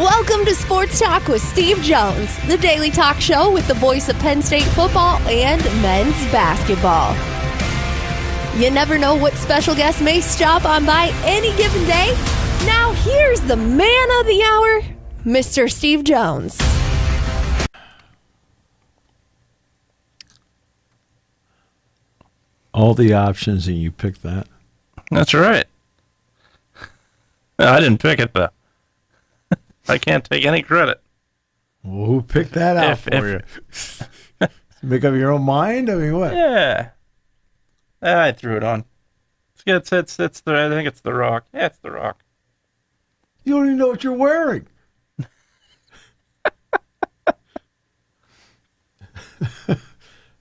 Welcome to Sports Talk with Steve Jones, the daily talk show with the voice of Penn State football and men's basketball. You never know what special guest may stop on by any given day. Now here's the man of the hour, Mr. Steve Jones. All the options and you picked that? That's right. I didn't pick it, though. I can't take any credit. Well, who picked that out for you? Make up your own mind? I mean, what? Yeah. I threw it on. It's I think it's The Rock. Yeah, it's The Rock. You don't even know what you're wearing.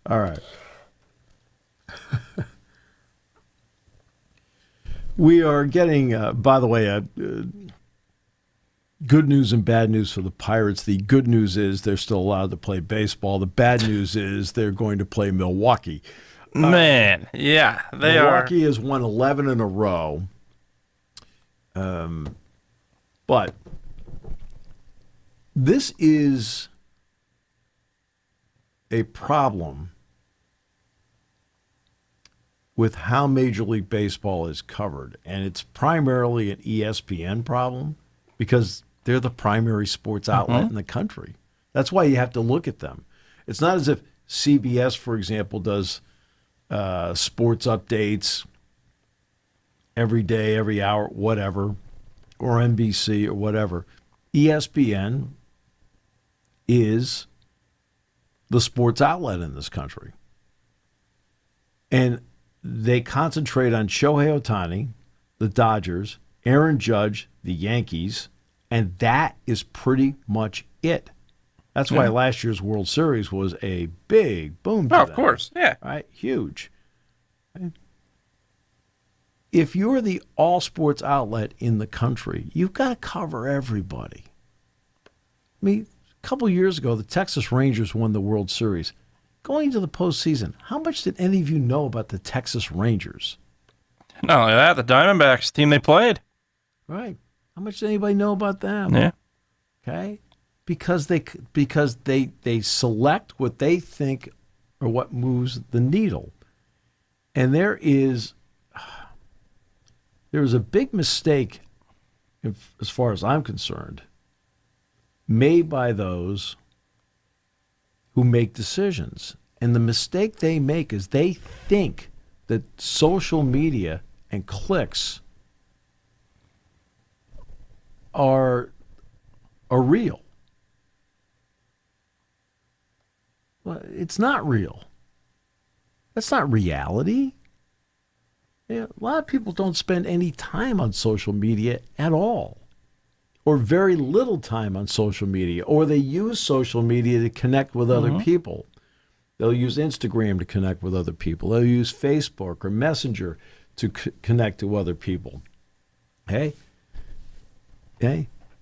All right. We are getting, by the way, good news and bad news for the Pirates. The good news is they're still allowed to play baseball. The bad news is they're going to play Milwaukee. Man, yeah, they are. Milwaukee has won 11 in a row. But this is a problem with how Major League Baseball is covered. And it's primarily an ESPN problem because they're the primary sports outlet in the country. That's why you have to look at them. It's not as if CBS, for example, does sports updates every day, every hour, whatever, or NBC or whatever. ESPN is the sports outlet in this country. And they concentrate on Shohei Ohtani, the Dodgers, Aaron Judge, the Yankees, and that is pretty much it. That's why last year's World Series was a big boom to them. Of course, yeah. Right? Huge. Right? If you're the all-sports outlet in the country, you've got to cover everybody. I mean, a couple years ago, the Texas Rangers won the World Series. Going into the postseason, how much did any of you know about the Texas Rangers? Not only that, the Diamondbacks team they played. Right. How much did anybody know about them? Yeah. Okay. Because they select what they think or what moves the needle. And there is a big mistake, as far as I'm concerned, made by those who make decisions. And the mistake they make is they think that social media and clicks are real. Well, it's not real. That's not reality. Yeah, a lot of people don't spend any time on social media at all, or very little time on social media, or they use social media to connect with other people. They'll use Instagram to connect with other people. They'll use Facebook or Messenger to connect to other people. Okay?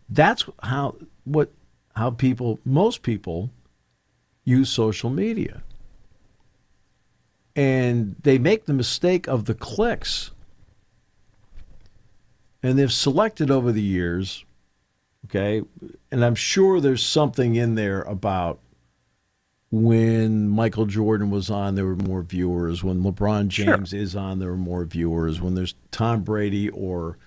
That's how most people use social media. And they make the mistake of the clicks. And they've selected over the years, okay, and I'm sure there's something in there about when Michael Jordan was on, there were more viewers. When LeBron James is on, there were more viewers. When there's Tom Brady or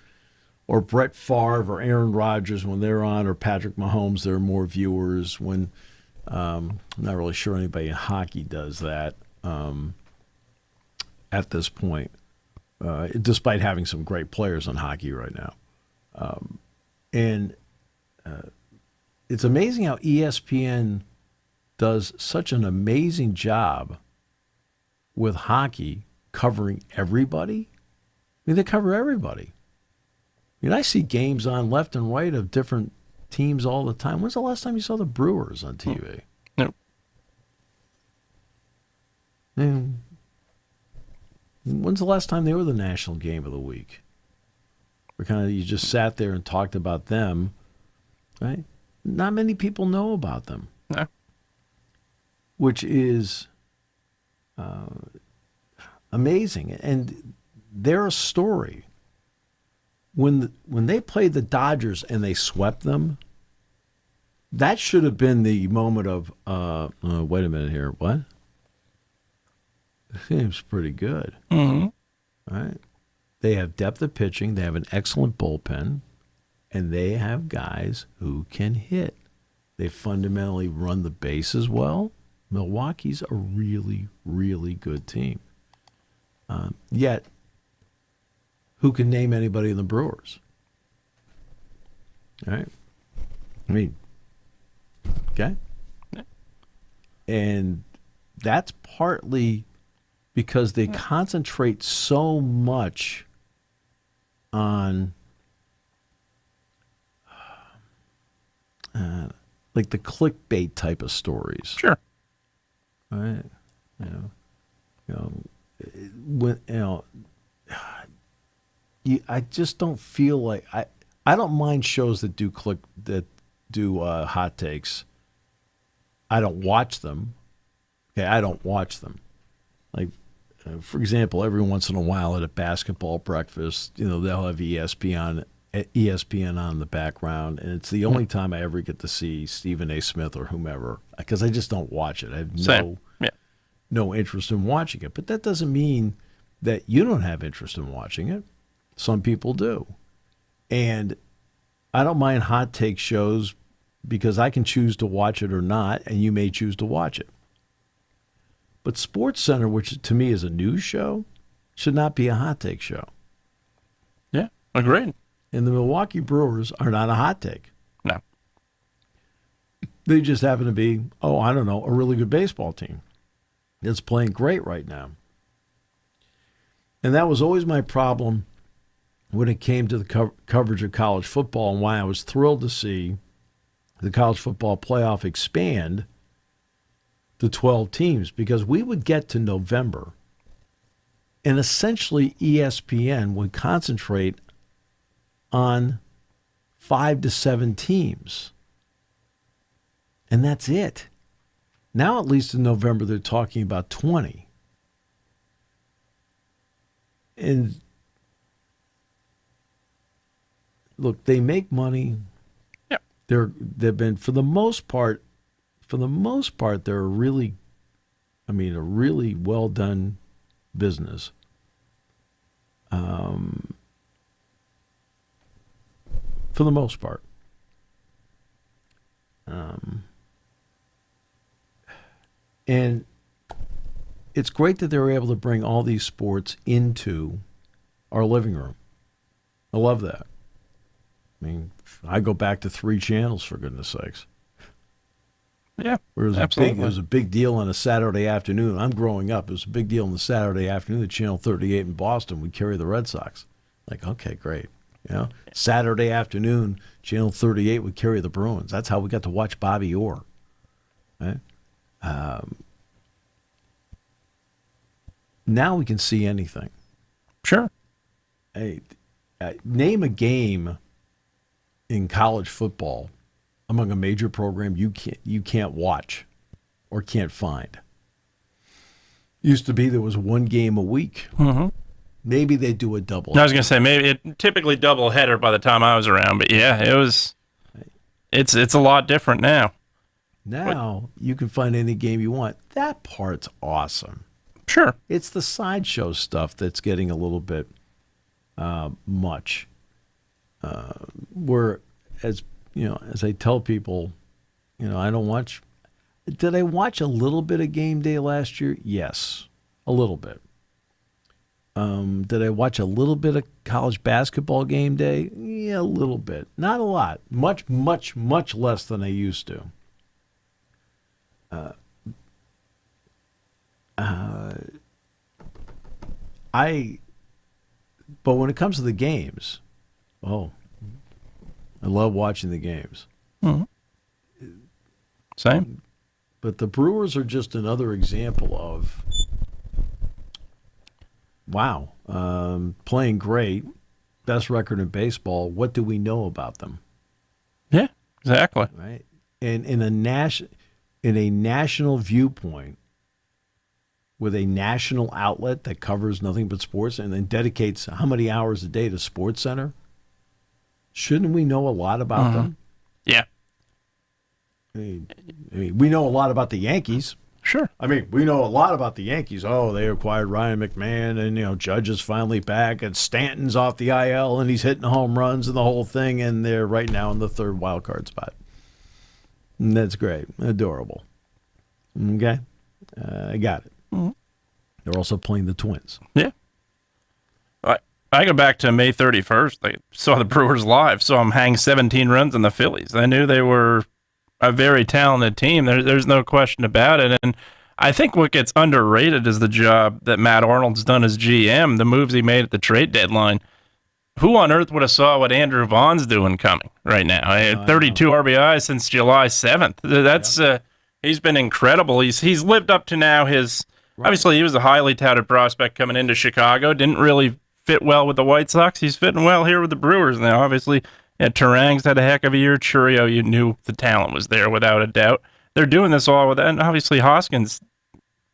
Brett Favre or Aaron Rodgers, when they're on, or Patrick Mahomes, there are more viewers. When I'm not really sure anybody in hockey does that at this point, despite having some great players in hockey right now. It's amazing how ESPN does such an amazing job with hockey covering everybody. I mean, they cover everybody. I mean, I see games on left and right of different teams all the time. When's the last time you saw the Brewers on TV? Nope. And when's the last time they were the national game of the week? Where you just sat there and talked about them, right? Not many people know about them. No. Which is amazing. And they're a story. When they played the Dodgers and they swept them, that should have been the moment of, wait a minute here, what? This seems pretty good. Mm-hmm. Right? They have depth of pitching. They have an excellent bullpen. And they have guys who can hit. They fundamentally run the bases well. Milwaukee's a really, really good team. Yet, who can name anybody in the Brewers? All right? I mean, okay? Yeah. And that's partly because they concentrate so much on like the clickbait type of stories. Sure. Right? I just don't feel like I don't mind shows that do hot takes. I don't watch them. Okay, I don't watch them. Like, for example, every once in a while at a basketball breakfast, they'll have ESPN on in the background, and it's the only time I ever get to see Stephen A. Smith or whomever, because I just don't watch it. I have no interest in watching it. But that doesn't mean that you don't have interest in watching it. Some people do. And I don't mind hot take shows because I can choose to watch it or not, and you may choose to watch it. But SportsCenter, which to me is a news show, should not be a hot take show. Yeah, agreed. And the Milwaukee Brewers are not a hot take. No. They just happen to be, a really good baseball team that's playing great right now. And that was always my problem when it came to the coverage of college football, and why I was thrilled to see the college football playoff expand to 12 teams, because we would get to November and essentially ESPN would concentrate on 5 to 7 teams. And that's it. Now, at least in November, they're talking about 20. And look, they make money. Yeah. They've been, for the most part, they're a really well done business. For the most part. And it's great that they're able to bring all these sports into our living room. I love that. I mean, I go back to 3 channels, for goodness sakes. Yeah, it was a big deal on a Saturday afternoon. I'm growing up. It was a big deal on the Saturday afternoon that Channel 38 in Boston would carry the Red Sox. Like, okay, great. Saturday afternoon, Channel 38 would carry the Bruins. That's how we got to watch Bobby Orr. Right? Now we can see anything. Sure. Hey, name a game in college football among a major program you can't watch or can't find. Used to be there was one game a week. Mm-hmm. Maybe they do a double. I was going to say, maybe typically double header by the time I was around, but yeah, it's a lot different now. Now you can find any game you want. That part's awesome. Sure. It's the sideshow stuff that's getting a little bit much. Where, as I tell people, I don't watch. Did I watch a little bit of game day last year? Yes, a little bit. Did I watch a little bit of college basketball game day? Yeah, a little bit. Not a lot. Much, much, much less than I used to. But when it comes to the games, I love watching the games. Mm-hmm. Same. But the Brewers are just another example of, wow, playing great, best record in baseball. What do we know about them? Yeah, exactly. Right. And in a national viewpoint, with a national outlet that covers nothing but sports and then dedicates how many hours a day to SportsCenter, shouldn't we know a lot about them? Yeah. We know a lot about the Yankees. Sure. We know a lot about the Yankees. Oh, they acquired Ryan McMahon, and Judge is finally back, and Stanton's off the IL, and he's hitting home runs and the whole thing, and they're right now in the third wild card spot. And that's great, adorable. Okay, I got it. Mm-hmm. They're also playing the Twins. Yeah. I go back to May 31st. I saw the Brewers live, saw them hang 17 runs on the Phillies. I knew they were a very talented team. There's no question about it. And I think what gets underrated is the job that Matt Arnold's done as GM, the moves he made at the trade deadline. Who on earth would have saw what Andrew Vaughn's doing coming right now? 32 RBIs since July 7th. That's he's been incredible. He's lived up to now his obviously he was a highly touted prospect coming into Chicago. Didn't really fit well with the White Sox. He's fitting well here with the Brewers now. Obviously, Terang's had a heck of a year. Churio, you knew the talent was there without a doubt. They're doing this all with that. And obviously, Hoskins,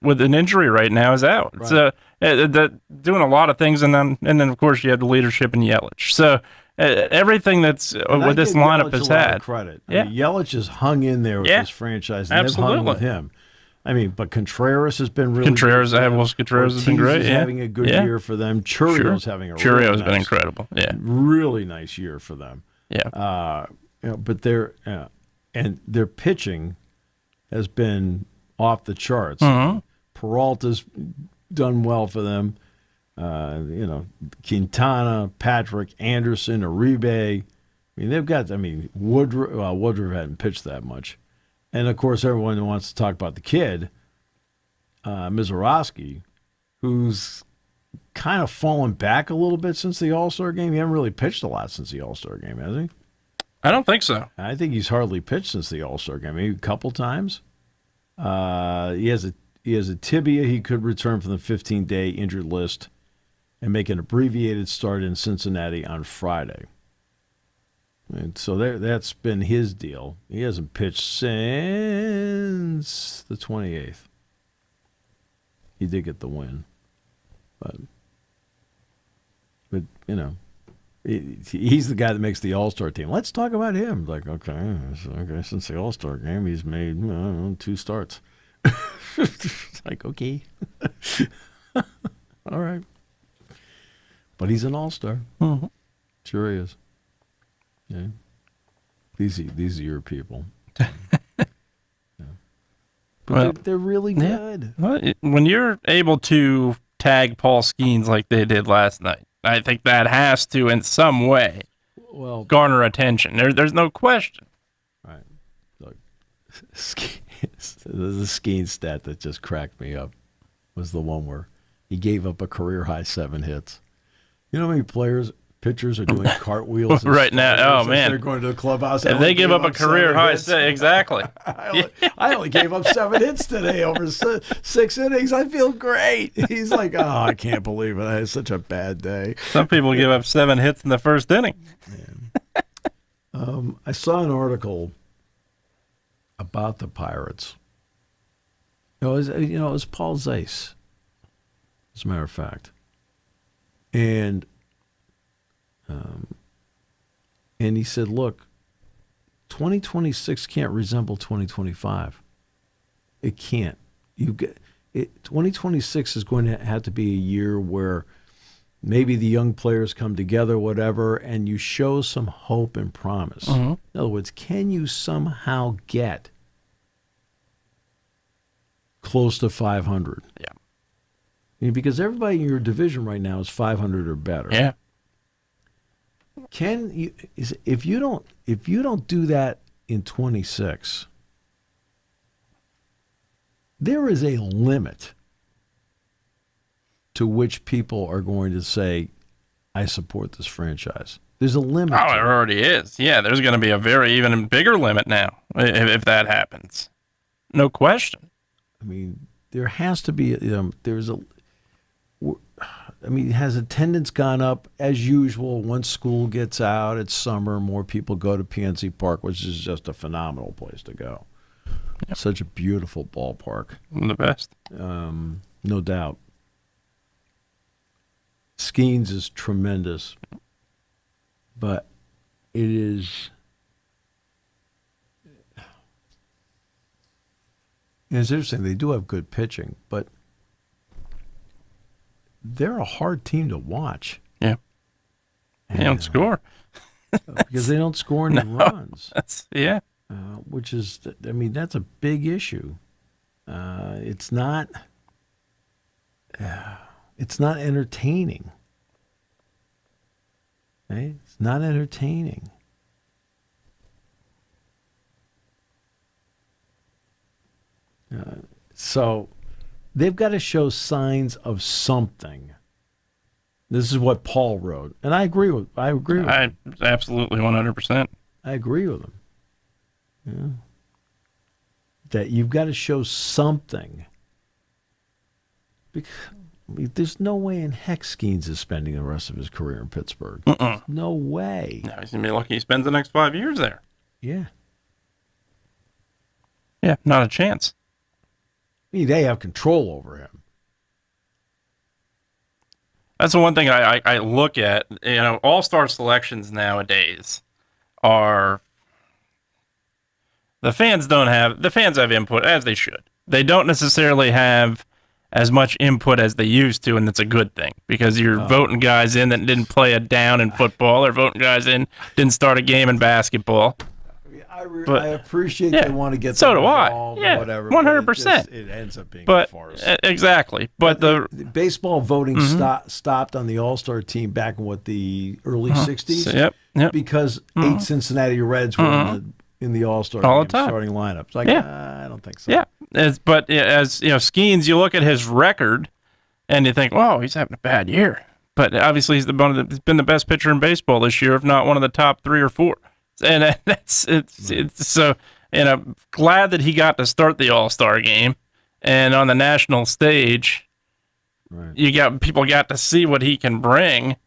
with an injury right now, is out. Right. It's doing a lot of things. And then, of course, you have the leadership in Yelich. So everything that's what this lineup has had. Credit. Yelich has hung in there with this franchise. And absolutely. They've hung with him. But Contreras has been really Contreras good. Contreras has been great. Is having a good year for them. Churio's having a Churio's been incredible. Yeah, really nice year for them. Yeah, but and their pitching has been off the charts. Mm-hmm. Peralta's done well for them. Quintana, Patrick, Anderson, Uribe. They've got. Woodruff hadn't pitched that much. And, of course, everyone wants to talk about the kid, Mizorowski, who's kind of fallen back a little bit since the All-Star game. He hasn't really pitched a lot since the All-Star game, has he? I don't think so. I think he's hardly pitched since the All-Star game, maybe a couple times. He has a tibia. He could return from the 15-day injured list and make an abbreviated start in Cincinnati on Friday. And so that's been his deal. He hasn't pitched since the 28th. He did get the win. But he's the guy that makes the All-Star team. Let's talk about him. Okay, since the All-Star game, he's made 2 starts. Okay. All right. But he's an All-Star. Mm-hmm. Sure he is. Yeah. These are your people. But they're really good. Yeah. When you're able to tag Paul Skeens like they did last night, I think that has to, in some way, garner attention. There's no question. Right. Look, the Skeens stat that just cracked me up was the one where he gave up a career-high 7 hits. You know how many pitchers are doing cartwheels right now? Oh, man. They're going to the clubhouse. If they give up a career high, exactly. I only gave up 7 hits today over 6 innings. I feel great. He's like, I can't believe it. I had such a bad day. Some people give up 7 hits in the first inning. I saw an article about the Pirates. It was Paul Zeiss, as a matter of fact. And he said, look, 2026 can't resemble 2025. It can't. 2026 is going to have to be a year where maybe the young players come together, whatever, and you show some hope and promise. Mm-hmm. In other words, can you somehow get close to 500? Yeah. Because everybody in your division right now is 500 or better. Yeah. If you don't do that in 26, there is a limit to which people are going to say, I support this franchise. There's a limit. Oh, there already is. Yeah, there's going to be a even bigger limit now if that happens. No question. There has to be, has attendance gone up as usual? Once school gets out, it's summer, more people go to PNC Park, which is just a phenomenal place to go. Yep. Such a beautiful ballpark. The best. No doubt. Skeens is tremendous, but it is And it's interesting. They do have good pitching, but they're a hard team to watch. Yeah. They don't score. Because they don't score any runs. Yeah. Which is, I mean, that's a big issue. It's not entertaining. Okay? It's not entertaining. So they've got to show signs of something. This is what Paul wrote, and I agree with him. Absolutely 100%. I agree with him. Yeah. That you've got to show something. Because, I mean, there's no way in heck Skeens is spending the rest of his career in Pittsburgh. No way. No, he's going to be lucky he spends the next 5 years there. Yeah. Yeah, not a chance. I mean, they have control over him. That's the one thing I look at. You know, all-star selections nowadays are... The fans have input, as they should. They don't necessarily have as much input as they used to, and that's a good thing, because you're voting guys in that didn't play a down in football, or voting guys in didn't start a game in basketball. I appreciate they want to get so them do I. involved Yeah, or whatever. 100%. It ends up being a farce. Exactly. But the baseball voting stopped on the All-Star team back in the early 60s? Yep. Because 8 Cincinnati Reds were in the All-Star all game, the time. starting lineups. Like, I don't think so. Yeah. But as you know, Skeens, you look at his record and you think, "Whoa, he's having a bad year." But obviously, he's been the best pitcher in baseball this year, if not one of the top 3 or 4. And it's so. And I'm glad that he got to start the All-Star game, and on the national stage, people got to see what he can bring.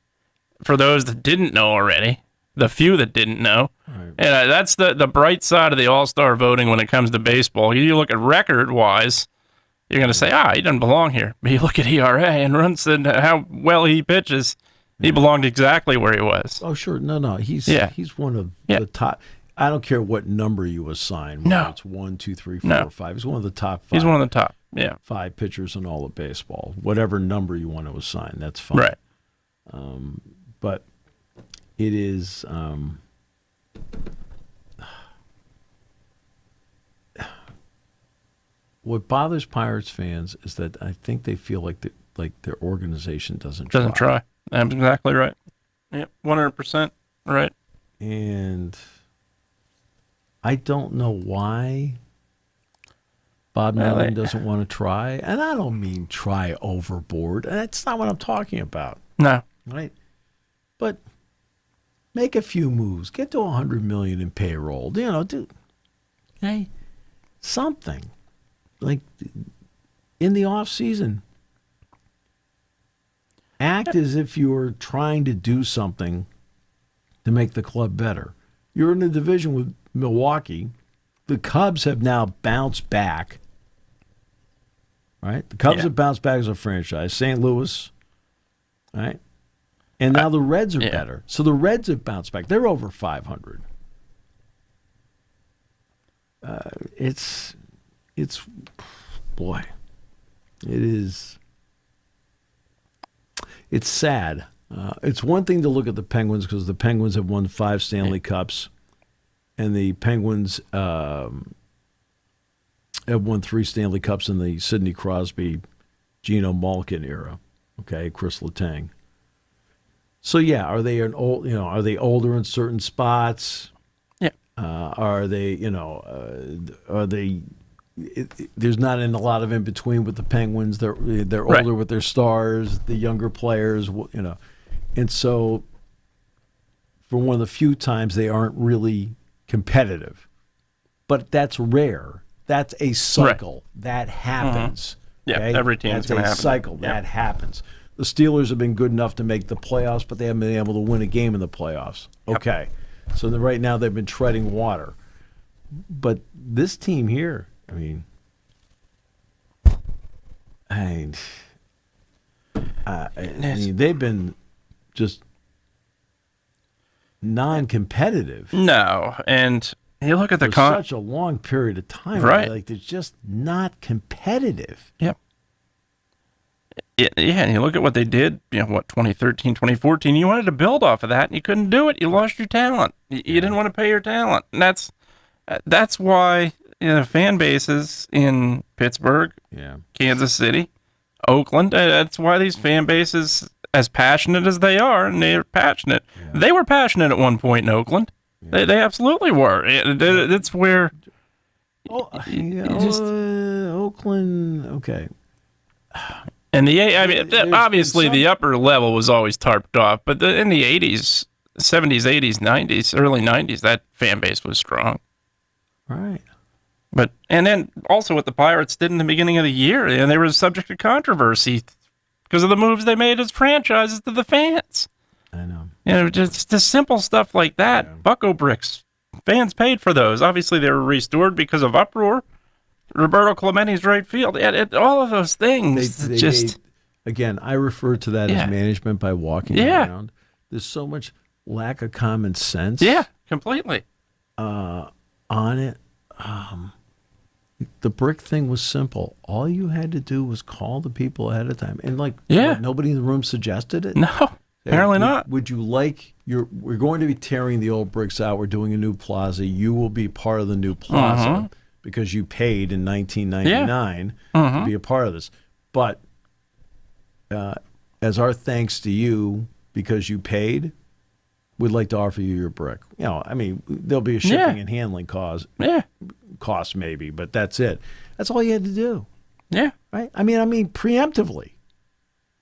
For those that didn't know already, the few that didn't know. Right. And that's the bright side of the All-Star voting when it comes to baseball. You look at record-wise, you're going to say, he doesn't belong here. But you look at ERA and runs and how well he pitches, he belonged exactly where he was. Oh, sure. No. He's one of the top. I don't care what number you assign. Whether it's 1, 2, 3, 4, 5. He's one of the top 5. He's one of the top, 5 pitchers in all of baseball. Whatever number you want to assign, that's fine. Right. But it is what bothers Pirates fans is that I think they feel like their organization doesn't try. That's exactly right. Yep, 100% right. And I don't know why Bob Melvin doesn't want to try. And I don't mean try overboard. That's not what I'm talking about. No. Right? But make a few moves. Get to $100 million in payroll. Do something. Like in the off season. Act as if you're trying to do something to make the club better. You're in a division with Milwaukee. The Cubs have now bounced back. Right? The Cubs have bounced back as a franchise. St. Louis. Right? And now the Reds are better. So the Reds have bounced back. They're over 500. It's boy, it is. It's sad. It's one thing to look at the Penguins because the Penguins have won 5 Stanley Cups, and the Penguins have won 3 Stanley Cups in the Sidney Crosby, Geno Malkin era. Okay, Chris Letang. So are they are they older in certain spots? Yeah. Are they are they? There's not a lot of in between with the Penguins. They're older with their stars, the younger players, and so for one of the few times they aren't really competitive. But that's rare. That's a cycle that happens. Yeah, okay? every team's going to happen. That's a cycle that happens. The Steelers have been good enough to make the playoffs, but they haven't been able to win a game in the playoffs. Okay. So right now they've been treading water. But this team here, I mean, they've been just non-competitive. No, and You look at the for such a long period of time. Right. Like, they're just not competitive. Yep. Yeah, and you look at what they did, 2013, 2014, you wanted to build off of that, and you couldn't do it. You lost your talent. You didn't want to pay your talent. And that's why fan bases in Pittsburgh, Kansas City, Oakland, that's why these fan bases, as passionate as they are, and they're passionate. Yeah. They were passionate at one point in Oakland. Yeah. They absolutely were. It's where... Oakland, okay. And obviously the upper level was always tarped off, but in the 80s, 70s, 80s, 90s, early 90s, that fan base was strong. Right. And then also what the Pirates did in the beginning of the year, and they were subject to controversy because of the moves they made as franchises to the fans. I know. Just the simple stuff like that. Yeah. Bucko bricks, fans paid for those. Obviously, they were restored because of uproar. Roberto Clemente's right field. All of those things. Again, I refer to that as management by walking around. There's so much lack of common sense. Yeah, completely. On it. The brick thing was simple. All you had to do was call the people ahead of time. And nobody in the room suggested it? No, apparently not. Would you like we're going to be tearing the old bricks out. We're doing a new plaza. You will be part of the new plaza because you paid in 1999 to be a part of this. But as our thanks to you because you paid, we'd like to offer you your brick. There'll be a shipping and handling cost. Yeah. Cost maybe, but that's it. That's all you had to do. Yeah. Right? I mean preemptively.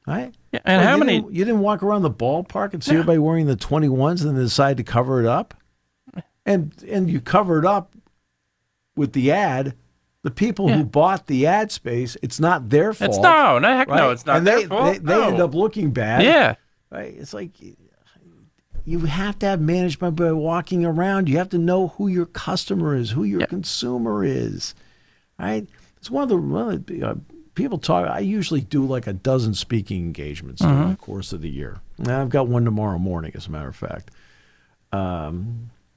Right? Yeah. And you didn't walk around the ballpark and see everybody wearing the 21s and then decide to cover it up? And you cover it up with the ad. The people who bought the ad space, it's not their fault. It's no, it's not their fault. They end up looking bad. Yeah. Right? It's like you have to have management by walking around. You have to know who your customer is, who your consumer is, right? It's one of the people talk. I usually do like a dozen speaking engagements during the course of the year. Now, I've got one tomorrow morning, as a matter of fact.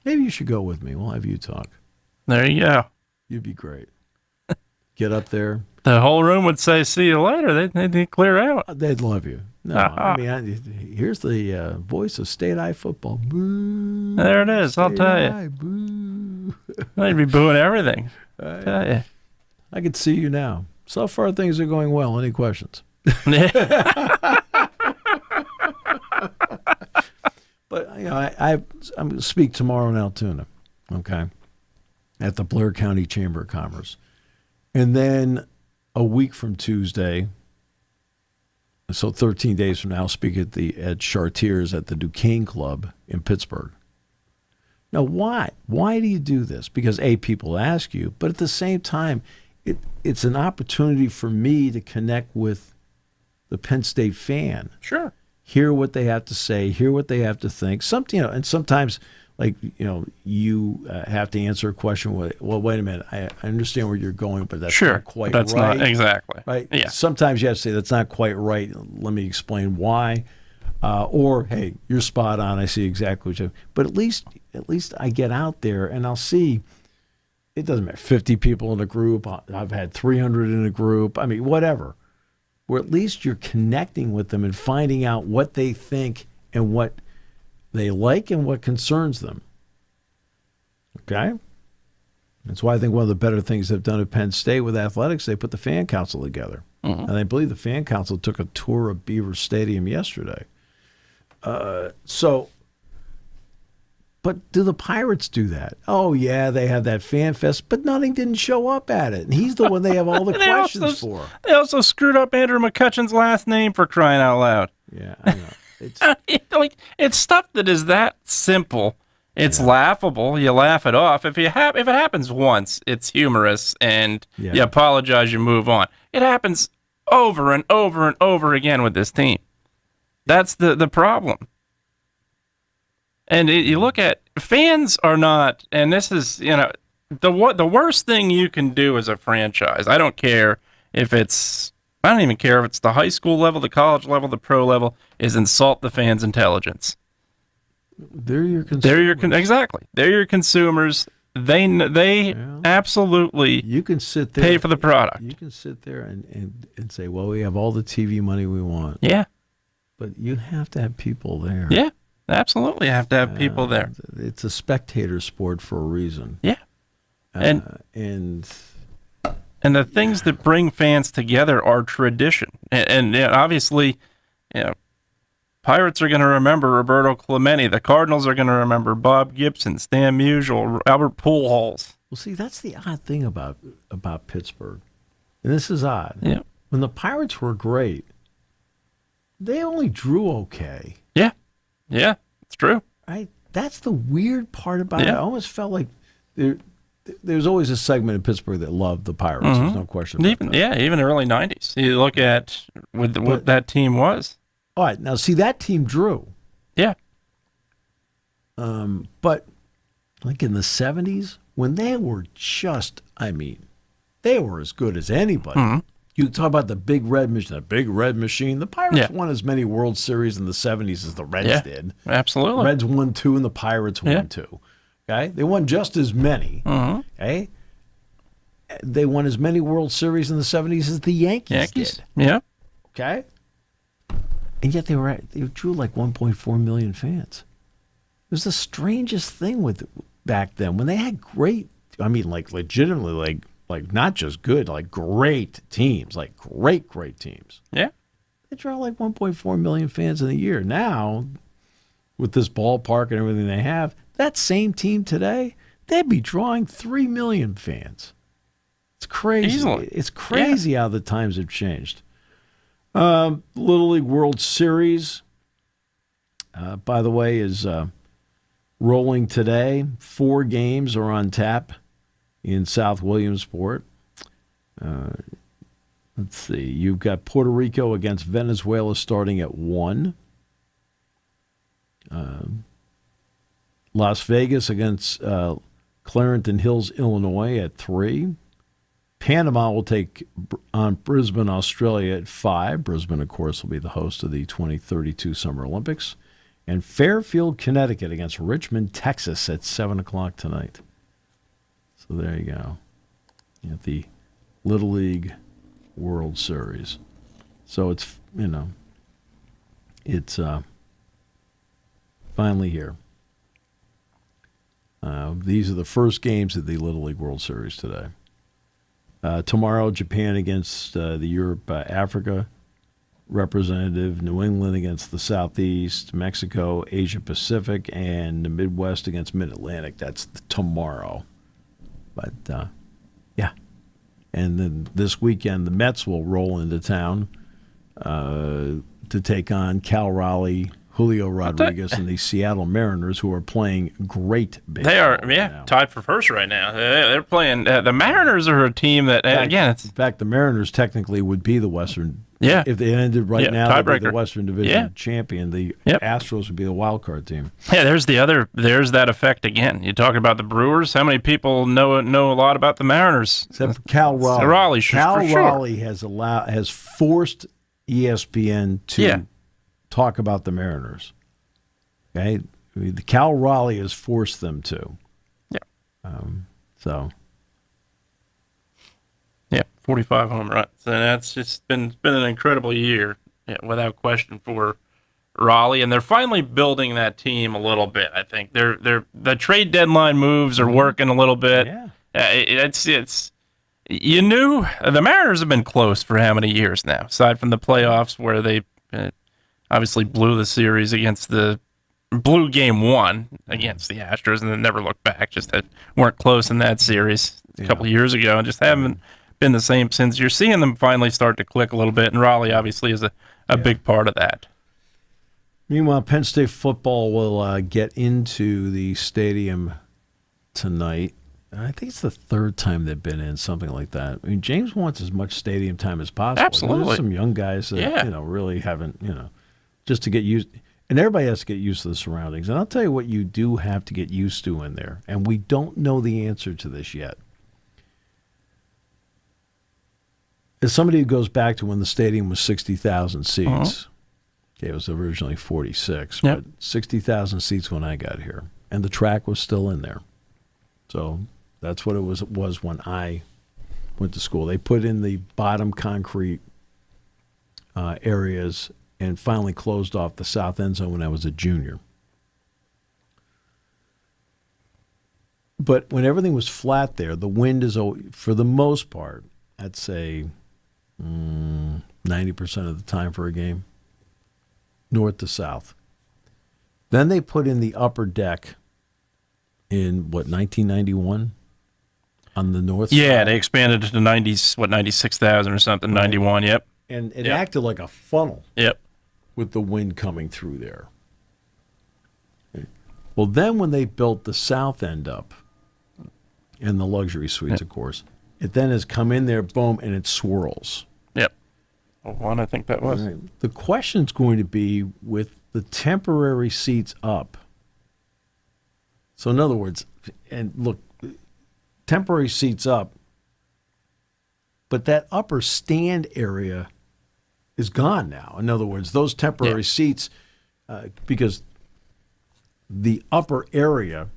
Maybe you should go with me. We'll have you talk. There you go. You'd be great. Get up there. The whole room would say, "See you later." They'd clear out. They'd love you. No, here's the voice of State High football. Boo. There it is. I'll tell you. Boo. They'd be booing everything. Right. Tell you. I can see you now. So far, things are going well. Any questions? But I'm going to speak tomorrow in Altoona. Okay, at the Blair County Chamber of Commerce, and then a week from Tuesday. So 13 days from now, I'll speak at Chartiers at the Duquesne Club in Pittsburgh. Now, why? Why do you do this? Because, people ask you, but at the same time, it's an opportunity for me to connect with the Penn State fan. Sure. Hear what they have to say, hear what they have to think. And sometimes, you have to answer a question. Well, wait a minute. I understand where you're going, but that's not quite right. That's not exactly right. Yeah. Sometimes you have to say that's not quite right. Let me explain why. Or hey, you're spot on. I see exactly what you. But at least I get out there and I'll see. It doesn't matter. 50 people in a group. I've had 300 in a group. I mean, whatever. Or at least you're connecting with them and finding out what they think and what they like and what concerns them. Okay? That's why I think one of the better things they've done at Penn State with athletics, they put the fan council together. And I believe the fan council took a tour of Beaver Stadium yesterday. But do the Pirates do that? Oh, yeah, they have that fan fest, but Nutting didn't show up at it. And he's the one they have all the questions for. They also screwed up Andrew McCutcheon's last name, for crying out loud. Yeah, I know. It's stuff that is that simple. It's laughable. You laugh it off. If it happens once, it's humorous, and you apologize, you move on. It happens over and over and over again with this team. That's the problem. And you look at fans are not, and this is the worst thing you can do as a franchise. I don't care if it's. I don't even care if it's the high school level, the college level, the pro level, is insult the fans' intelligence. They're your consumers. Exactly. They're your consumers. They absolutely you can sit there, pay for the product. You can sit there and say, well, we have all the TV money we want. Yeah. But you have to have people there. Yeah, absolutely have to have people there. It's a spectator sport for a reason. Yeah. And the things that bring fans together are tradition. And obviously, Pirates are going to remember Roberto Clemente. The Cardinals are going to remember Bob Gibson, Stan Musial, Albert Pujols. Well, see, that's the odd thing about Pittsburgh. And this is odd. Yeah. When the Pirates were great, they only drew okay. Yeah. Yeah, it's true. Right? That's the weird part about it. Yeah. I almost felt like there's always a segment in Pittsburgh that loved the Pirates. There's no question about that. Yeah, even early 90s. You look at what that team was. All right, now see, that team drew. Yeah. But like in the 70s, when they were they were as good as anybody. Mm-hmm. You talk about the big red machine. The Pirates won as many World Series in the 70s as the Reds did. Absolutely. Reds won 2 and the Pirates won 2. Okay? They won just as many. Mm-hmm. Okay? They won as many World Series in the 70s as the Yankees did. Yeah. Okay? And yet they drew like 1.4 million fans. It was the strangest thing back then when they had legitimately not just good, like great teams, like great teams. Yeah. They draw like 1.4 million fans in a year. Now, with this ballpark and everything they have, that same team today, they'd be drawing 3 million fans. It's crazy. Easily. It's crazy how the times have changed. Little League World Series, by the way, is rolling today. 4 games are on tap in South Williamsport. Let's see. You've got Puerto Rico against Venezuela starting at 1. Las Vegas against Clarendon Hills, Illinois at 3. Panama will take on Brisbane, Australia at 5. Brisbane, of course, will be the host of the 2032 Summer Olympics. And Fairfield, Connecticut against Richmond, Texas at 7 o'clock tonight. So there you go. At the Little League World Series. So it's, it's finally here. These are the first games of the Little League World Series today. Tomorrow, Japan against the Europe-Africa representative, New England against the Southeast, Mexico, Asia-Pacific, and the Midwest against Mid-Atlantic. That's tomorrow. But, yeah. And then this weekend, the Mets will roll into town to take on Cal Raleigh, Julio Rodriguez, and the Seattle Mariners, who are playing great baseball. They are, right now. tied for first right now. They're playing. The Mariners are a team that, in fact, the Mariners technically would be the Western. Yeah. If they ended right now, they'd be the Western Division champion. The Astros would be the wild card team. Yeah, there's that effect again. You talk about the Brewers. How many people know a lot about the Mariners? Except for Cal Raleigh. Cal Raleigh has forced ESPN to talk about the Mariners. Okay, the Cal Raleigh has forced them to. Yeah. 45 home runs, and that's just been an incredible year, without question, for Raleigh, and they're finally building that team a little bit. I think the trade deadline moves are working a little bit. Yeah, it's you knew the Mariners have been close for how many years now, aside from the playoffs where they obviously blew game 1 against the Astros and then never looked back. Just weren't close in that series a couple of years ago, and just haven't been the same since. You're seeing them finally start to click a little bit, and Raleigh obviously is a big part of that. Meanwhile, Penn State football will get into the stadium tonight. I think it's the 3rd time they've been in, something like that. I mean, James wants as much stadium time as possible. Absolutely. There's some young guys that really haven't, just to get used. And everybody has to get used to the surroundings. And I'll tell you what you do have to get used to in there. And we don't know the answer to this yet. As somebody who goes back to when the stadium was 60,000 seats, it was originally 46, but 60,000 seats when I got here, and the track was still in there. So that's what it was when I went to school. They put in the bottom concrete areas and finally closed off the south end zone when I was a junior. But when everything was flat there, the wind is, for the most part, I'd say 90% of the time for a game, north to south. Then they put in the upper deck in, 1991 on the north side? Yeah, they expanded it to 96,000 or something, right. 91, yep. And it acted like a funnel. Yep. With the wind coming through there. Well, then when they built the south end up, and the luxury suites, of course, it then has come in there, boom, and it swirls. Yep. Well, one, I think that was. Right. The question's going to be with the temporary seats up. So in other words, and look, temporary seats up, but that upper stand area is gone now. In other words, those temporary seats, because the upper area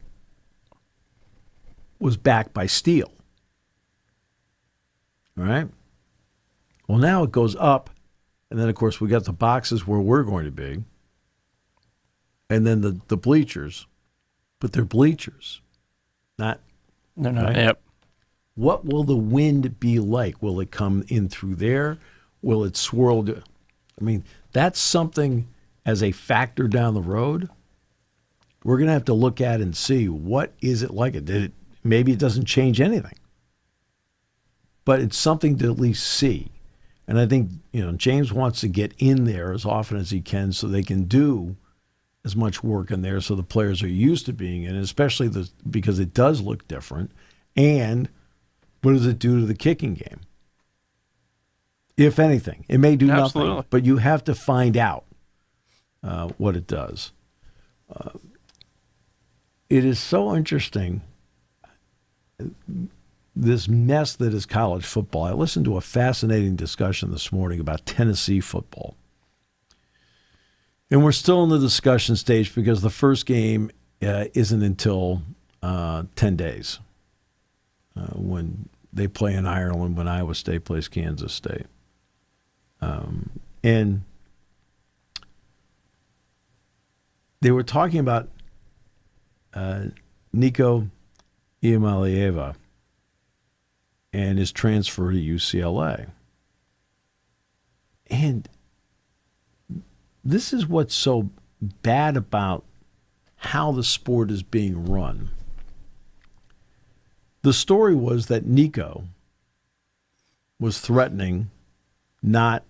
was backed by steel. All right? Well, now it goes up, and then, of course, we got the boxes where we're going to be, and then the bleachers. But they're bleachers, not... They're not, right? Yep. What will the wind be like? Will it come in through there? Will it swirl? I mean, that's something as a factor down the road we're going to have to look at and see what is it like. Maybe it doesn't change anything, but it's something to at least see. And I think, James wants to get in there as often as he can so they can do as much work in there so the players are used to being in, especially because it does look different. And what does it do to the kicking game? If anything, it may do nothing, but you have to find out what it does. It is so interesting, this mess that is college football. I listened to a fascinating discussion this morning about Tennessee football. And we're still in the discussion stage because the first game isn't until 10 days when they play in Ireland, when Iowa State plays Kansas State. And they were talking about Nico Iamaleava and his transfer to UCLA. And this is what's so bad about how the sport is being run. The story was that Nico was threatening not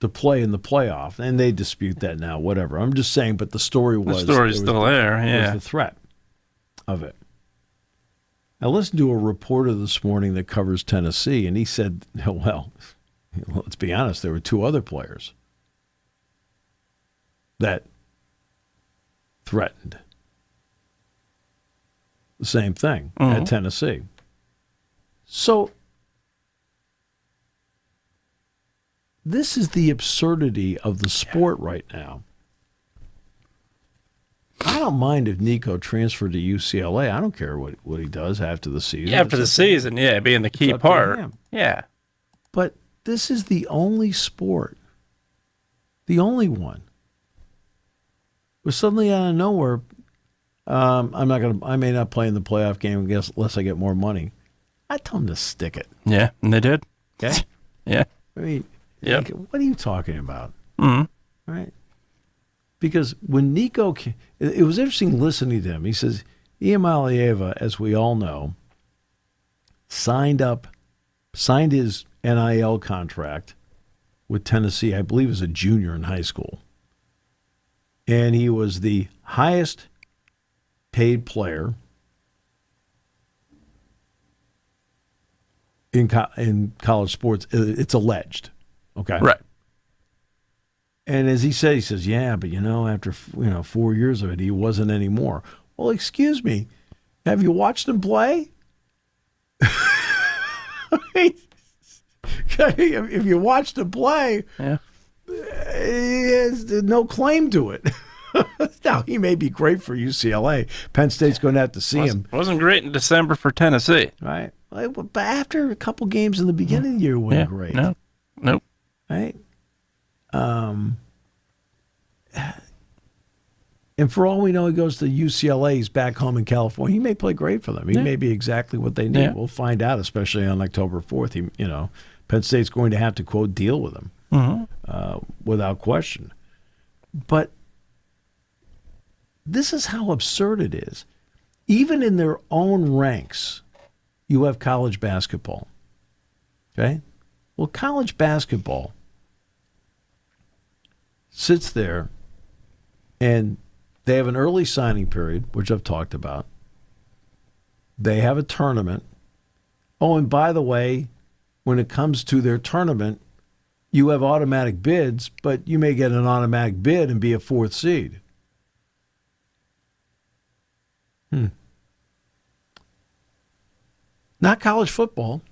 to play in the playoff, and they dispute that now, whatever. I'm just saying, but the story was... The story's still there, yeah. Was the threat of it. I listened to a reporter this morning that covers Tennessee, and he said, well, let's be honest, there were two other players that threatened the same thing at Tennessee. So this is the absurdity of the sport right now. I don't mind if Nico transferred to UCLA. I don't care what he does after the season. After the season, being the key part. Yeah. But this is the only sport, the only one, where suddenly out of nowhere, I may not play in the playoff game unless I get more money. I tell them to stick it. Yeah, and they did. Okay? Yeah. I mean, yep. What are you talking about? Mm-hmm. Right? Because when Nico came, it was interesting listening to him. He says, Iamaleava, as we all know, signed his NIL contract with Tennessee, I believe as a junior in high school. And he was the highest paid player in college sports. It's alleged. Okay. Right. And as he says, yeah, but after 4 years of it, he wasn't anymore. Well, excuse me, have you watched him play? If you watched him play, yeah, he has no claim to it. Now, he may be great for UCLA. Penn State's going to have to see him. Wasn't great in December for Tennessee. Right. But after a couple games in the beginning of the year, it wasn't great. No. Nope. Right? And for all we know, he goes to UCLA. He's back home in California. He may play great for them. He may be exactly what they need. Yeah. We'll find out, especially on October 4th. Penn State's going to have to, quote, deal with him without question. But this is how absurd it is. Even in their own ranks, you have college basketball. Okay? Well, college basketball sits there and they have an early signing period, which I've talked about. They have a tournament. Oh, and by the way, when it comes to their tournament, you have automatic bids, but you may get an automatic bid and be a 4th seed. Not college football.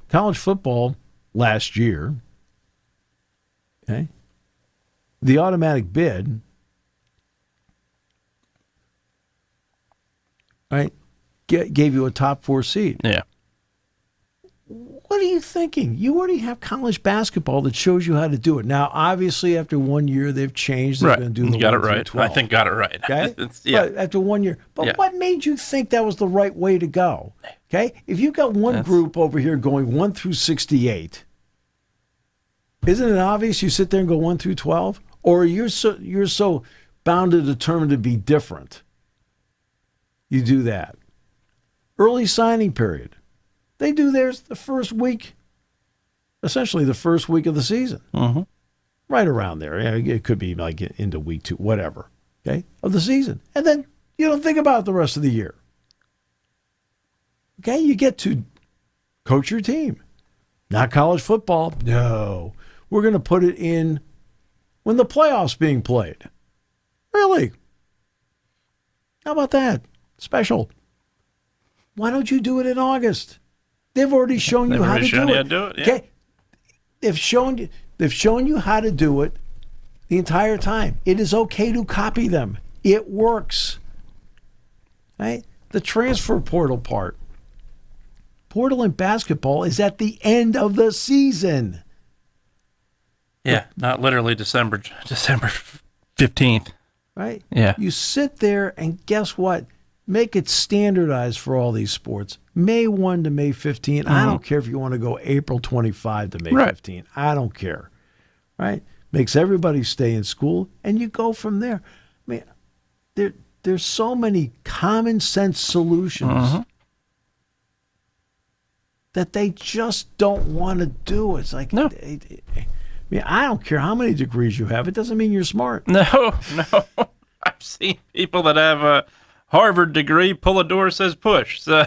College football last year, okay, the automatic bid, right, gave you a top 4 seed. Yeah. What are you thinking? You already have college basketball that shows you how to do it. Now, obviously, after 1 year, they've changed. They're going to do the you got it 1 through right. 12. I think got it right. Okay? Yeah. But after 1 year. But Yeah. what made you think that was the right way to go? Okay? If you've got one group over here going 1 through 68, isn't it obvious you sit there and go 1 through 12? Or you're so bound and determined to be different, you do that. Early signing period. They do theirs the first week, essentially the first week of the season. Mm-hmm. Right around there. It could be like into week 2, whatever, okay, of the season. And then you don't think about it the rest of the year. Okay, you get to coach your team. Not college football. No. We're going to put it in when the playoffs being played. Really? How about that? Special. Why don't you do it in August? They've already shown you how to do it. Yeah. Okay, they've shown you how to do it the entire time. It is okay to copy them. It works. Right? The transfer portal part. Portal in basketball is at the end of the season. Yeah, not literally December 15th. Right? Yeah. You sit there and guess what? Make it standardized for all these sports. May 1 to May 15. I don't care if you want to go April 25 to May 15. I don't care. Right? Makes everybody stay in school, and you go from there. I mean, there's so many common sense solutions that they just don't want to do. It's like, no. I don't care how many degrees you have. It doesn't mean you're smart. No. I've seen people that have a Harvard degree pull a door says push. So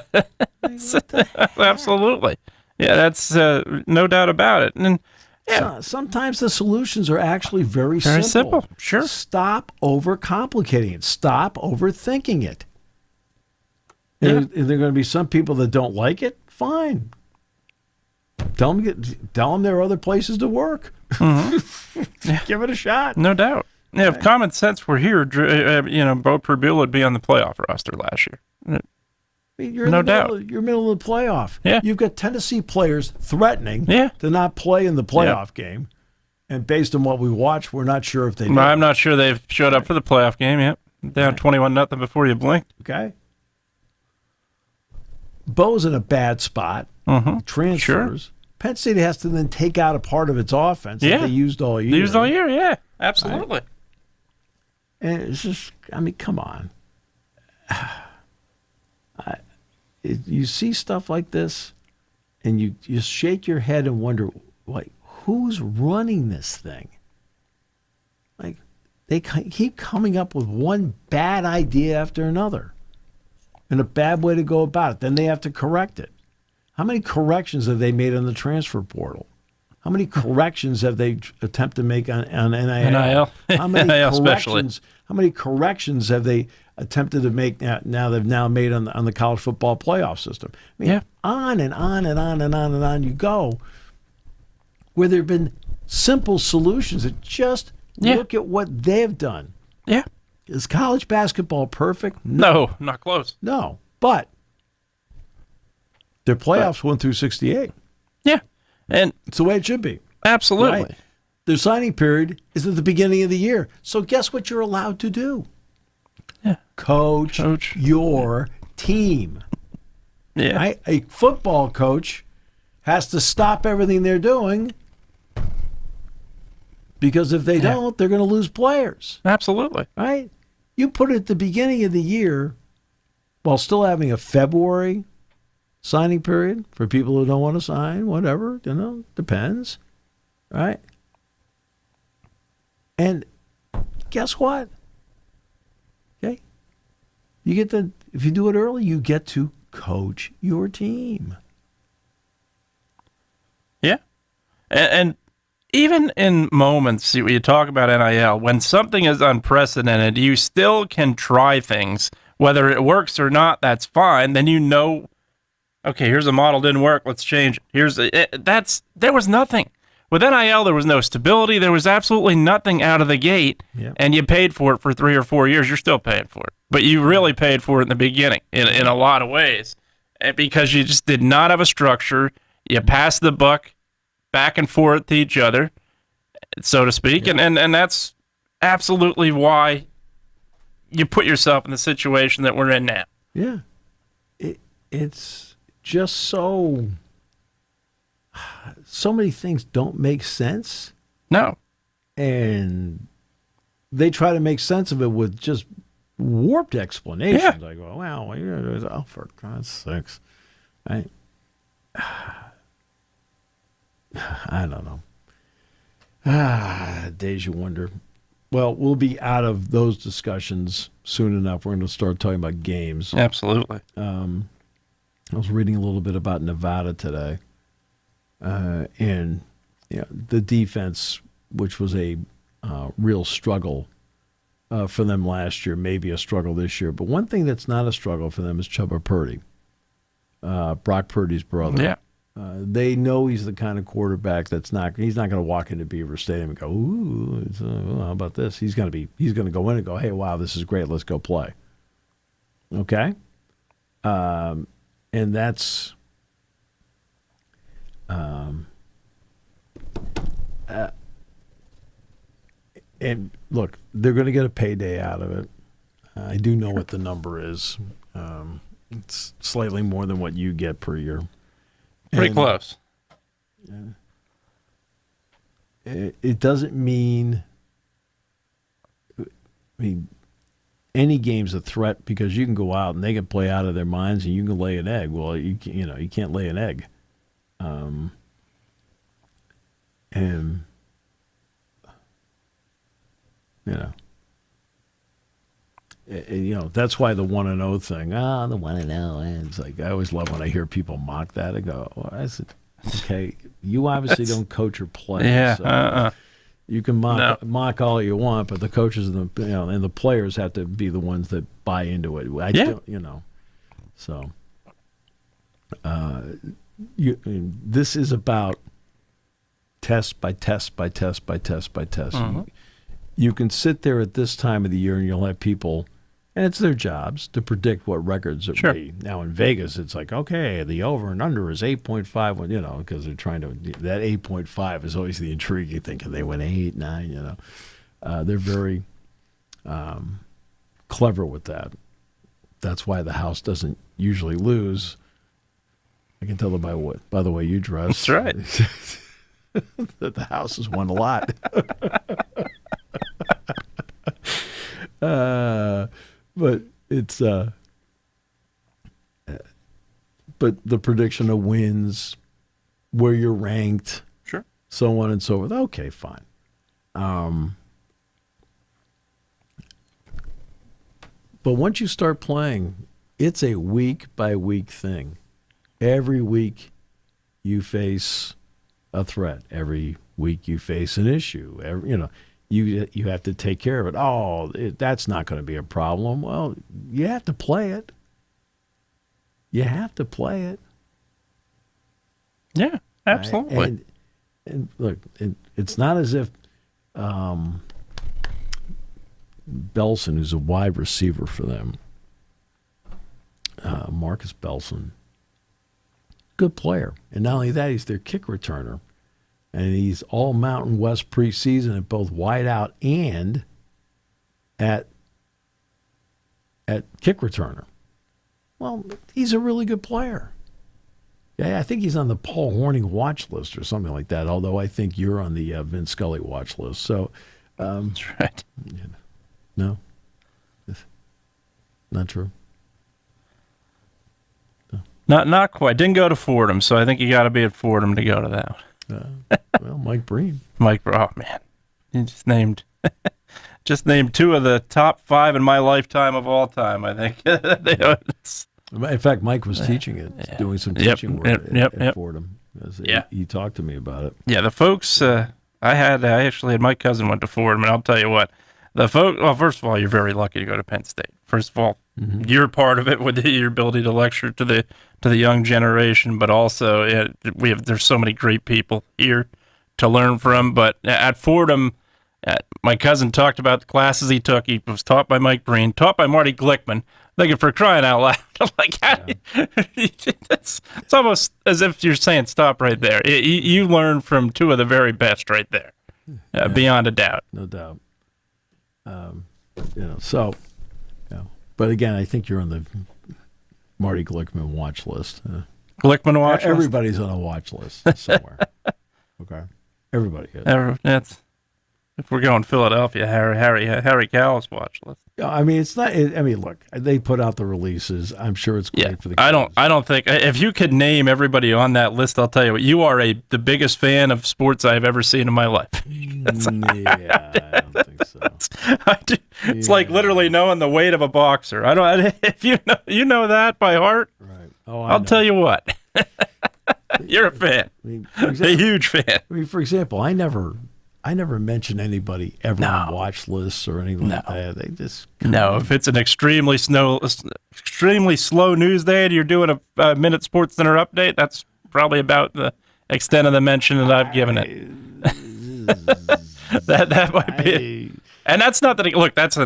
absolutely. Yeah, that's no doubt about it. And yeah, sometimes the solutions are actually very simple. Sure. Stop overcomplicating it. Stop overthinking it. Yeah. And there are going to be some people that don't like it. Fine. Tell them there are other places to work. Give it a shot. No doubt. Yeah, if common sense were here, Bo Purbill would be on the playoff roster last year. You're no doubt. You're middle of the playoff. Yeah. You've got Tennessee players threatening to not play in the playoff game. And based on what we watched, we're not sure if they did. I'm not sure they've showed up for the playoff game yet. Down 21-0 before you blink. Okay. Bo's in a bad spot. Transfers. Sure. Penn State has to then take out a part of its offense that they used all year. Yeah. Absolutely. Right. And it's just, come on. You see stuff like this, and you shake your head and wonder, like, who's running this thing? Like, they keep coming up with one bad idea after another and a bad way to go about it. Then they have to correct it. How many corrections have they made on the transfer portal? How many corrections have they attempted to make on NIL? How many corrections? How many corrections have they attempted to make now? They've now made on the college football playoff system. On and on and on and on and on you go. Where there have been simple solutions that just look at what they've done. Yeah. Is college basketball perfect? No, not close. No, but their playoffs went through 68. Yeah, and it's the way it should be. Absolutely. Right? Their signing period is at the beginning of the year. So guess what you're allowed to do? Yeah. Coach your team. Yeah. Right? A football coach has to stop everything they're doing because if they don't, they're going to lose players. Absolutely. Right? You put it at the beginning of the year while still having a February signing period for people who don't want to sign, whatever, depends. Right? And guess what? Okay? If you do it early, you get to coach your team. Yeah. And even in moments, you talk about NIL, when something is unprecedented, you still can try things. Whether it works or not, that's fine. Then okay, here's a model, didn't work, let's change it. There was nothing. With NIL, there was no stability. There was absolutely nothing out of the gate, and you paid for it for 3 or 4 years. You're still paying for it. But you really paid for it in the beginning in a lot of ways because you just did not have a structure. You passed the buck back and forth to each other, so to speak, and that's absolutely why you put yourself in the situation that we're in now. Yeah. It's just so many things don't make sense. No. And they try to make sense of it with just warped explanations. Yeah. I go, well, for God's sakes. I don't know. Days you wonder. Well, we'll be out of those discussions soon enough. We're going to start talking about games. Absolutely. I was reading a little bit about Nevada today. And the defense, which was a real struggle for them last year, maybe a struggle this year. But one thing that's not a struggle for them is Chubba Purdy, Brock Purdy's brother. Yeah. They know he's the kind of quarterback he's not going to walk into Beaver Stadium and go, ooh, how about this? He's going to go in and go, hey, wow, this is great. Let's go play. Okay? And that's and look, they're going to get a payday out of it. I do know what the number is. It's slightly more than what you get per year. Pretty close. It doesn't mean, any game's a threat because you can go out and they can play out of their minds and you can lay an egg. Well, you can't lay an egg. And that's why the 1-0 thing. The 1-0. It's like I always love when I hear people mock that. I go, I said, okay, you obviously don't coach or play. Yeah. So you can mock all you want, but the coaches and the players have to be the ones that buy into it. So this is about test by test by test by test by test. Mm-hmm. You can sit there at this time of the year and you'll have people, and it's their jobs to predict what records it will be. Now in Vegas, it's like, okay, the over and under is 8.5, because they're trying to, that 8.5 is always the intriguing thing. Can they win 8, 9, They're very clever with that. That's why the house doesn't usually lose. I can tell them by the way you dress. That's right. That the house has won a lot. But it's but the prediction of wins, where you're ranked, so on and so forth. Okay, fine. But once you start playing, it's a week by week thing. Every week you face a threat. Every week you face an issue. You have to take care of it. That's not going to be a problem. Well, you have to play it. Yeah, absolutely. And look, it's not as if Belson, who's a wide receiver for them. Marcus Belson. Good player. And not only that, he's their kick returner. And he's all Mountain West preseason at both wideout and at kick returner. Well, he's a really good player. Yeah, I think he's on the Paul Hornung watch list or something like that, although I think you're on the Vince Scully watch list. So, That's right. No? Not true? Not quite. Didn't go to Fordham, so I think you got to be at Fordham to go to that one. Well, Mike Breen. Oh, man. You just named two of the top 5 in my lifetime of all time, I think. In fact, Mike was teaching it, doing some teaching work at Fordham. He talked to me about it. Yeah, the folks, I actually had my cousin went to Fordham, and I'll tell you what, the folks, well, first of all, you're very lucky to go to Penn State. First of all, you're part of it with your ability to lecture to the young generation, but also there's so many great people here to learn from. But at Fordham, my cousin talked about the classes he took. He was taught by Mike Breen, taught by Marty Glickman. Thinking, for crying out loud, it's almost as if you're saying stop right there. You learn from two of the very best right there, beyond a doubt. No doubt. But again, I think you're on the Marty Glickman watch list. Glickman watch list? Everybody's on a watch list somewhere. Okay, everybody is. That's if we're going Philadelphia, Harry Cowell's watch list. I mean, it's not. Look, they put out the releases. I'm sure it's great for the kids. I don't think if you could name everybody on that list, I'll tell you what, you are the biggest fan of sports I've ever seen in my life. I don't think so. It's like literally knowing the weight of a boxer. If you know that by heart. Right. I'll tell you what. You're a fan. A huge fan. For example, I never mention anybody ever on watch lists or anything like that. They just if it's an extremely slow news day and you're doing a minute Sports Center update, that's probably about the extent of the mention that I've given it. that might be it. And that's not that. Look, that's not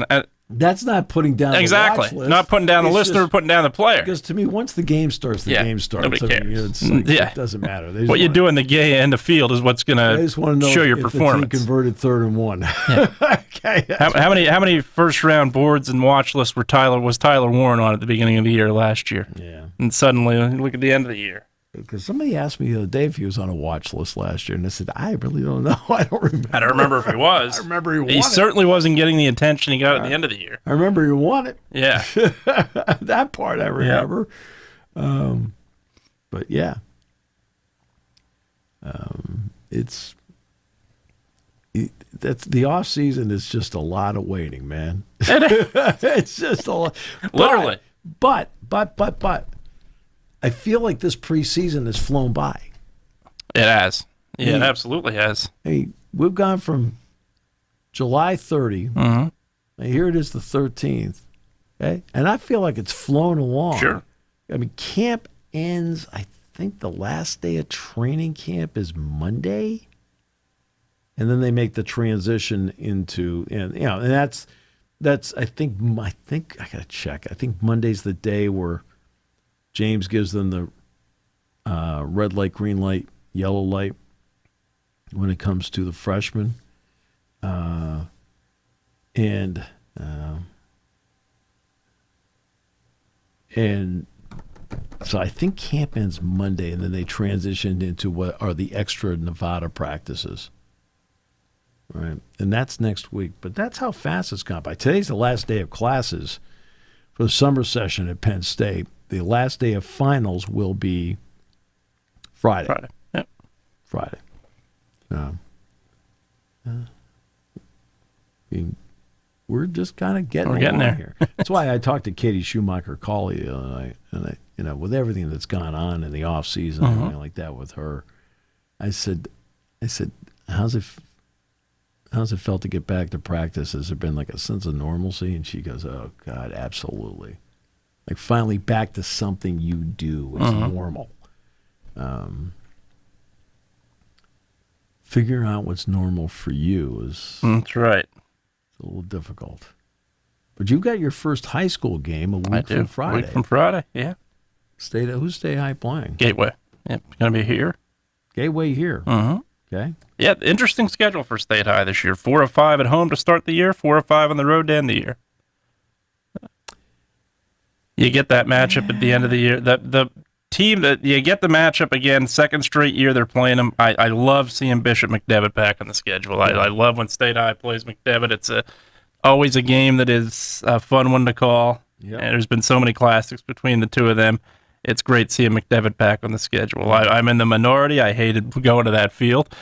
putting down the watch list. Not putting down the listener or putting down the player. Because to me, once the game starts, the game starts. Nobody cares. It doesn't matter. What you do in the game and the field is what's going to show your performance. The team converted 3rd and 1. Yeah. Okay. How many first round boards and watch lists was Tyler Warren on at the beginning of the year last year? Yeah. And suddenly look at the end of the year. Because somebody asked me the other day if he was on a watch list last year, and I said, I really don't know. I don't remember if he was. I remember he won He certainly wasn't getting the attention he got at the end of the year. I remember he won it. Yeah. That part I remember. Yeah. But yeah. That's the off season is just a lot of waiting, man. It's just a lot. Literally. But I feel like this preseason has flown by. It has. Yeah, it absolutely has. Hey, we've gone from July 30. And here it is the 13th. Okay? And I feel like it's flown along. Sure. I mean, camp ends, I think the last day of training camp is Monday. And then they make the transition into, and that's I think I gotta check. I think Monday's the day where James gives them the red light, green light, yellow light when it comes to the freshmen. And so I think camp ends Monday, and then they transitioned into what are the extra Nevada practices. Right. And that's next week. But that's how fast it's gone by. Today's the last day of classes for the summer session at Penn State. The last day of finals will be Friday. Yep. Friday. We're just kind of getting there here. That's why I talked to Katie Schumacher-Cawley the other night, and with everything that's gone on in the off season and everything like that with her, I said, how's it felt to get back to practice? Has there been like a sense of normalcy? And she goes, oh God, absolutely. Like finally back to something you do is normal. Figuring out what's normal for you is that's right. It's a little difficult. But you've got your first high school game a week from Friday. A week from Friday, yeah. Who's State High playing? Gateway. Yep, going to be here. Gateway here. Mm-hmm. Okay. Yeah, interesting schedule for State High this year. 4 of 5 at home to start the year, 4 of 5 on the road to end the year. You get that matchup at the end of the year. The team that you get the matchup again, second straight year they're playing them. I love seeing Bishop McDevitt back on the schedule. I love when State High plays McDevitt. It's always a game that is a fun one to call. Yep. And there's been so many classics between the two of them. It's great seeing McDevitt back on the schedule. I'm in the minority. I hated going to that field.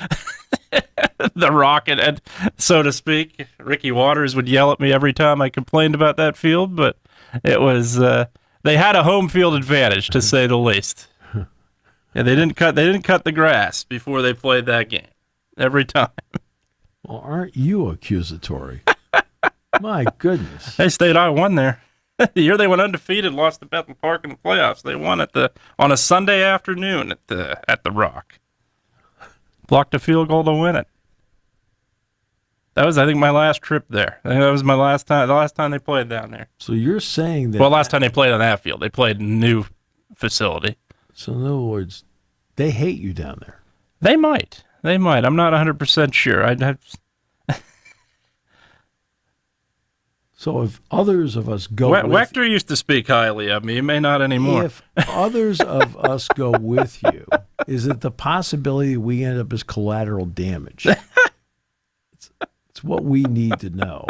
The Rocket, and so to speak. Ricky Waters would yell at me every time I complained about that field, but it was they had a home field advantage, to say the least. Yeah, they didn't cut the grass before they played that game every time. Well, aren't you accusatory? My goodness. Hey, State High won there. The year they went undefeated, lost to Bethel Park in the playoffs. They won on a Sunday afternoon at the Rock. Blocked a field goal to win it. That was, I think, my last trip there. I think that was my last time. The last time they played down there. So you're saying that? Well, last time they played on that field, they played in a new facility. So in other words, they hate you down there. They might. I'm not 100% sure. I'd have. So if others of us go Wechter used to speak highly of me. He may not anymore. If others of us go with you, is it the possibility we end up as collateral damage? It's what we need to know.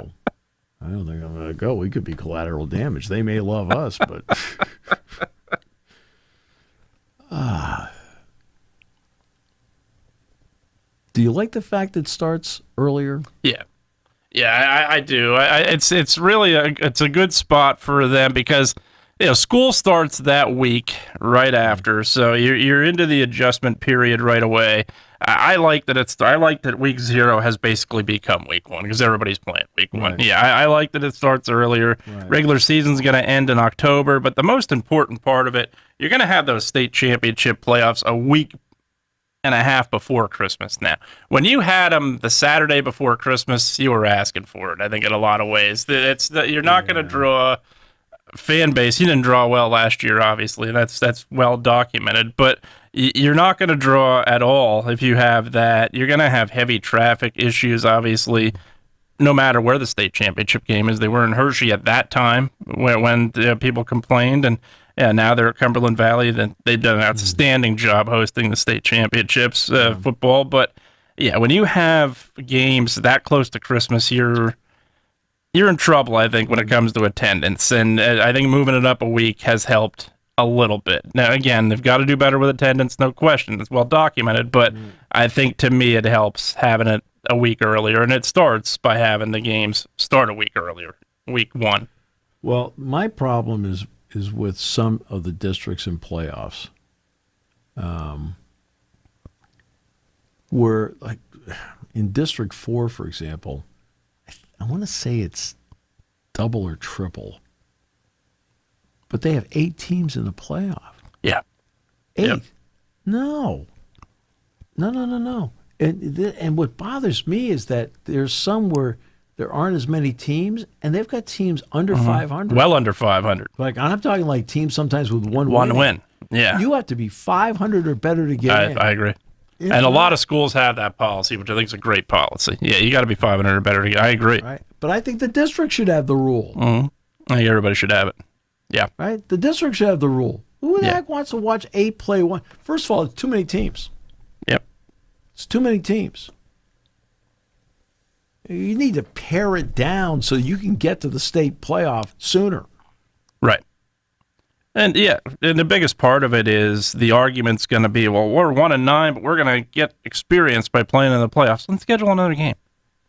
I don't think I'm going to go. We could be collateral damage. They may love us, but... Do you like the fact that it starts earlier? Yeah. Yeah, I do. It's really a good spot for them because school starts that week right after, so you're into the adjustment period right away. I like that week 0 has basically become week 1 because everybody's playing week 1. Right. Yeah, I like that it starts earlier. Right. Regular season's going to end in October, but the most important part of it, you're going to have those state championship playoffs a week and a half before Christmas. Now, when you had them the Saturday before Christmas, you were asking for it. I think in a lot of ways, you're not going to draw fan base. You didn't draw well last year, obviously. That's well documented. But you're not going to draw at all if you have that. You're going to have heavy traffic issues, obviously, no matter where the state championship game is. They were in Hershey at that time when people complained, and now they're at Cumberland Valley. They've done an outstanding job hosting the state championships football. But yeah, when you have games that close to Christmas, you're in trouble, I think, when it comes to attendance. And I think moving it up a week has helped a little bit. Now, again, they've got to do better with attendance, no question. It's well documented. But I think, to me, it helps having it a week earlier. And it starts by having the games start a week earlier, week 1. Well, my problem is with some of the districts in playoffs, where, like, in District 4, for example, I want to say it's double or triple, but they have 8 teams in the playoff. Yeah. 8. Yep. No. And what bothers me is that there's some where there aren't as many teams, and they've got teams under 500. Well under 500. Like, I'm talking like teams sometimes with one win. Yeah. You have to be 500 or better to get in. I agree. And a lot of schools have that policy, which I think is a great policy. Yeah, you got to be 500 or better to get. I agree. Right. But I think the district should have the rule. Mm-hmm. I think everybody should have it. Yeah. Right? The district should have the rule. Who the heck wants to watch 8 play 1? First of all, it's too many teams. Yep. It's too many teams. You need to pare it down so you can get to the state playoff sooner. Right. And and the biggest part of it is the argument's going to be, well, we're 1-9, but we're going to get experience by playing in the playoffs. Let's schedule another game.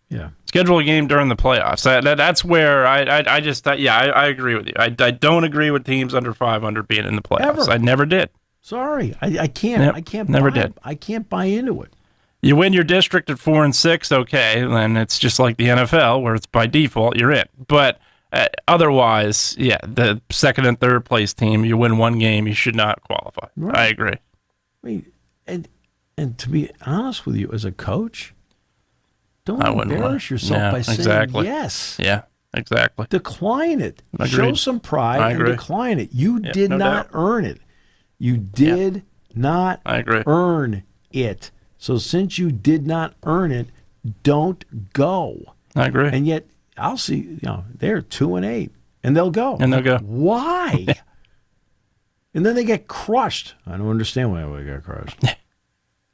Yeah. Schedule a game during the playoffs. That's where I agree with you. I don't agree with teams under 500 being in the playoffs. Ever. I never did. Sorry, I can't. Yep, I can't. Never did. I can't buy into it. You win your district at 4-6, okay, then it's just like the NFL where it's by default you're in. But otherwise, the second and third place team, you win one game, you should not qualify. Right. I agree. I mean, and to be honest with you, as a coach, don't embarrass yourself by saying yes. Yeah. Exactly. Decline it. Agreed. Show some pride I and agree. decline it. You Yep, did no not doubt. earn it. You did not I agree. earn it. So since you did not earn it, don't go. I agree. And yet, I'll see, they're 2-8, and they'll go. And they'll go. Why? And then they get crushed. I don't understand why they got crushed.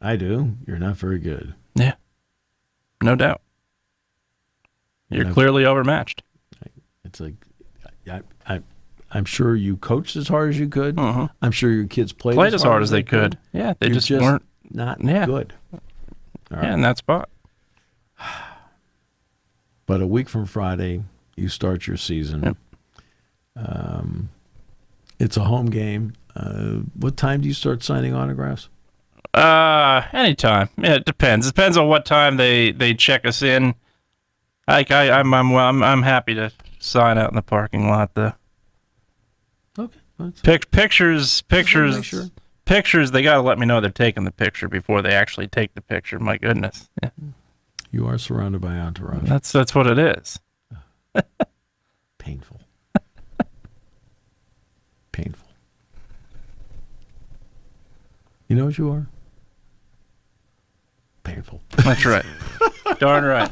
I do. You're not very good. Yeah. No doubt. You're clearly overmatched. It's like, I'm sure you coached as hard as you could. Mhm. I'm sure your kids played As hard as they could. Yeah, they You're just weren't. not Yeah. good. All right. Yeah, in that spot. But a week from Friday, you start your season. Yep. It's a home game. What time do you start signing autographs? Anytime. Yeah, it depends. It depends on what time they check us in. I'm happy to sign out in the parking lot though. Okay. Pictures. Make sure. Pictures. They got to let me know they're taking the picture before they actually take the picture. My goodness. Yeah. You are surrounded by entourage. That's what it is. Painful. Painful. You know what you are? Painful. That's right. Darn right.